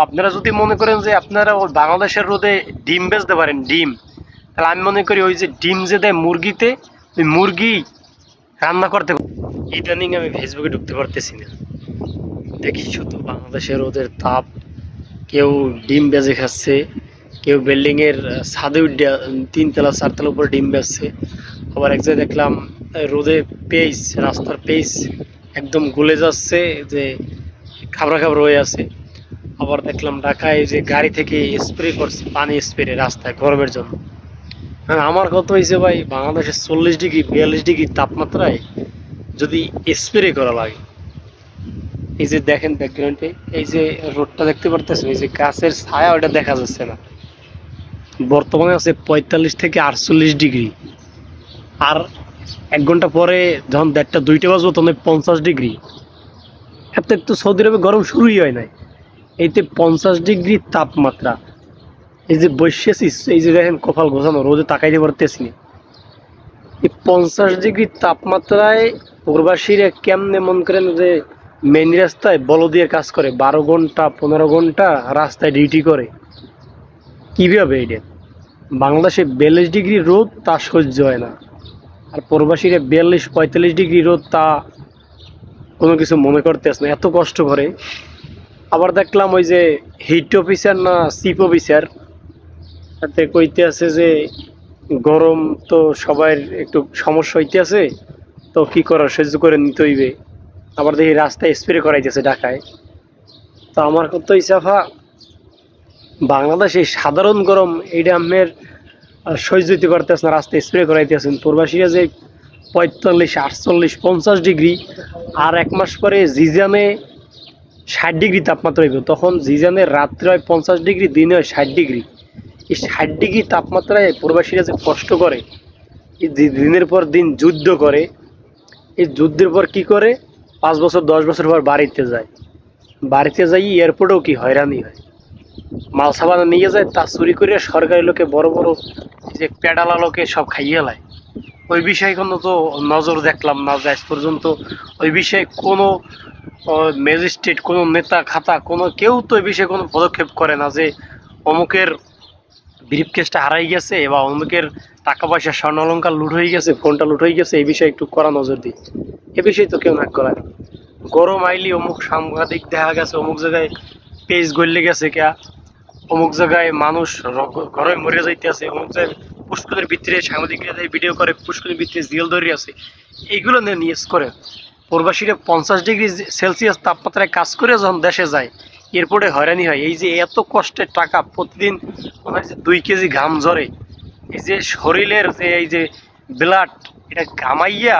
আপনারা যদি মনে করেন যে আপনারা ওই বাংলাদেশের রোদে ডিম বেচতে পারেন, ডিম, তাহলে আমি মনে করি ওই যে ডিম যে দেয় মুরগিতে, ওই মুরগি রান্না করতে। ইদানিং আমি ফেসবুকে ঢুকতে পারতেছি না, দেখি শুধু বাংলাদেশের রোদের তাপ। কেউ ডিম বেজে খাচ্ছে, কেউ বিল্ডিংয়ের ছাদে উঠে 3 তলা 4 তলার উপরে ডিম বেচছে। আবার এক জায়গায় দেখলাম রোদে পেঁয়াজ, রাস্তার পেঁয়াজ একদম গলে যাচ্ছে, যে খাবরা খাবরা হয়ে আছে। আবার দেখলাম ঢাকায় যে গাড়ি থেকে স্প্রে করছে, পানি স্প্রে রাস্তায় গরমের জন্য। হ্যাঁ, আমার কথা হয়েছে ভাই, বাংলাদেশে 40 ডিগ্রি 42 ডিগ্রি তাপমাত্রায় যদি স্প্রে করা লাগে, এই যে দেখেন ব্যাকগ্রাউন্ডে এই যে রোডটা দেখতে পারতেছেন, এই যে গাছের ছায়া, ওটা দেখা যাচ্ছে না। বর্তমানে আছে 45 থেকে 48 ডিগ্রি, আর 1 ঘন্টা পরে যখন 1টা 2টা বাজবো তখন 50 ডিগ্রি। এত একটু সৌদি আরবে গরম শুরুই হয় নাই, এইতে 50 ডিগ্রি তাপমাত্রা। এই যে বসেছি, এই যে দেখেন কপাল গোছানো, রোদে তাকাইতে পারতেছি না। এই 50 ডিগ্রি তাপমাত্রায় প্রবাসীরা কেমনে মন করেন যে মেন রাস্তায় বলদিয়ে কাজ করে, 12 ঘন্টা 15 ঘন্টা রাস্তায় ডিউটি করে, কীভাবে এটা? বাংলাদেশে 42 ডিগ্রি রোদ তা সহ্য হয় না, আর প্রবাসীরা 42-45 ডিগ্রি রোদ তা কোনো কিছু মনে করতেছে না, এত কষ্ট করে। আবার দেখলাম ওই যে হিট অফিসার না চিফ অফিসার, তাতে কইতে আছে যে গরম তো সবার একটু সমস্যা হইতে আছে, তো কি করার, সহ্য করে নিতে হইবে। আবার দেখি রাস্তায় স্প্রে করাইতেছে ঢাকায়। তো আমার কত ইসাফা, বাংলাদেশে সাধারণ গরম এইটা আপনার সহ্য হইতে পারতেছে না, রাস্তায় স্প্রে করাইতেছেন। প্রবাসীরা যে 45, 48, 50 ডিগ্রি, আর 1 মাস পরে জিজানে 60 ডিগ্রি তাপমাত্রা হইব, তখন জিজানে রাত্রে হয় 50 ডিগ্রি, দিনে হয় 60 ডিগ্রি। এই 60 ডিগ্রি তাপমাত্রায় প্রবাসীরা যে কষ্ট করে, এই দিনের পর দিন যুদ্ধ করে, এই যুদ্ধের পর কি করে, 5 বছর 10 বছর পর বাড়িতে যায়, বাড়িতে যাই এয়ারপোর্টেও কি হয়রানি হয়, মাল সাবানা নিয়ে যায়, তা চুরি করে সরকারি লোকে বড় বড় যে পেডালা লোকে সব খাইয়ে লায়। ওই বিষয়ে কোনো তো নজর দেখলাম না যে আজ পর্যন্ত। ওই বিষয়ে কোনো ম্যাজিস্ট্রেট, কোনো নেতা খাতা, কোনো কেউ তো এই বিষয়ে কোনো পদক্ষেপ করে না যে অমুকের ব্রিফকেসটা হারাই গেছে বা অমুকের টাকা পয়সা স্বর্ণ অলঙ্কার লুট হয়ে গেছে, ফোনটা লুট হয়ে গেছে, এই বিষয়ে একটু কড়া নজর দিই। এ বিষয়ে তো কেউ না করে। গরম আইলি অমুক সাংবাদিক দেখা গেছে অমুক জায়গায় পেজ গলে গেছে, কে অমুক জায়গায় মানুষ ঘরে মরে যাইতেছে, অমুক জায়গায় পুষ্করের ভিতরে সাংবাদিকরা ভিডিও করে পুষ্করের ভিতরে জেল ধরে আছে, এইগুলো নিয়ে নিউজ করে। প্রবাসীরা 50 ডিগ্রি সেলসিয়াস তাপমাত্রায় কাজ করে যখন দেশে যায়, এরপরে হয়রানি হয়। এই যে এত কষ্টের টাকা, প্রতিদিন মনে হয় যে 2 কেজি ঘাম ঝরে, এই যে শরীরের যে এই যে ব্লাড, এটা ঘামাইয়া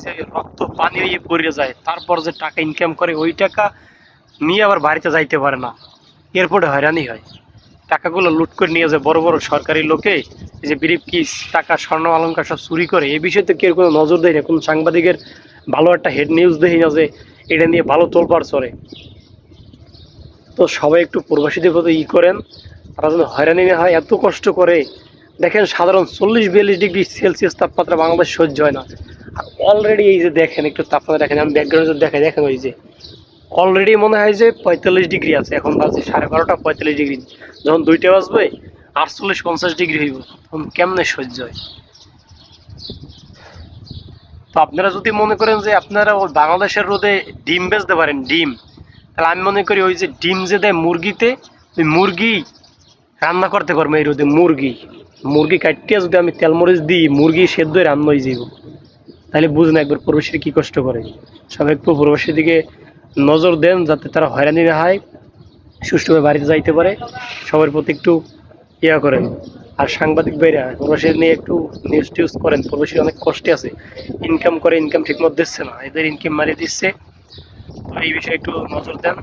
যে রক্ত পানি হয়ে পড়ে যায়, তারপর যে টাকা ইনকাম করে, ওই টাকা নিয়ে আবার বাড়িতে যাইতে পারে না, এরপরে হয়রানি হয়। টাকাগুলো লুট করে নিয়ে যায় বড় বড় সরকারি লোকে, এই যে ব্রিফকেস, টাকা স্বর্ণ অলঙ্কার সব চুরি করে। এই বিষয়ে তো কেউ কোনো নজর দেয় না, কোনো সাংবাদিকের ভালো একটা হেড নিউজ দেখি না যে এটা নিয়ে ভালো তোলপাড় চলে। তো সবাই একটু প্রবাসীদের প্রতি করেন, তারা যেন হয়রানি না হয়, এত কষ্ট করে। দেখেন সাধারণ 40-42 ডিগ্রি সেলসিয়াস তাপমাত্রা বাংলাদেশ সহ্য হয় না, আর অলরেডি এই যে দেখেন একটু তাপমাত্রা দেখেন, আমি ব্যাকগ্রাউন্ডে দেখাই, দেখেন ওই যে অলরেডি মনে হয় যে 45 ডিগ্রি আছে, এখন বাজে 12:30, 45 ডিগ্রি। যখন 2টা বাজবে 48-50 ডিগ্রি হইব, তখন কেমনে সহ্য হয়? তো আপনারা যদি মনে করেন যে আপনারা ওই বাংলাদেশের রোদে ডিম বেচতে পারেন, ডিম, তাহলে আমি মনে করি ওই যে ডিম যে দেয় মুরগিতে, ওই মুরগি রান্না করতে পারবো। এই রোদে মুরগি কাটিয়ে যদি আমি তেলমরিচ দিই, মুরগি সেদ্ধ হয়ে রান্না হয়ে যাব। তাহলে বুঝুন একবার প্রবাসীরা কি কষ্ট করে। সবাই একটু প্রবাসীর দিকে নজর দেন, যাতে তারা হয়রানি না হয়, সুষ্ঠুভাবে বাড়িতে যাইতে পারে। সবার প্রতি একটু ইয়া করেন। আর সাংবাদিক ভাইরা প্রবাসী নিয়ে একটু নিউজ টিউজ করেন, প্রবাসী অনেক কষ্টে আছে, ইনকাম করে, ইনকাম ঠিকমতো দিচ্ছে না, এদের ইনকাম মারিয়ে দিচ্ছে। তো এই বিষয়ে একটু নজর দেন।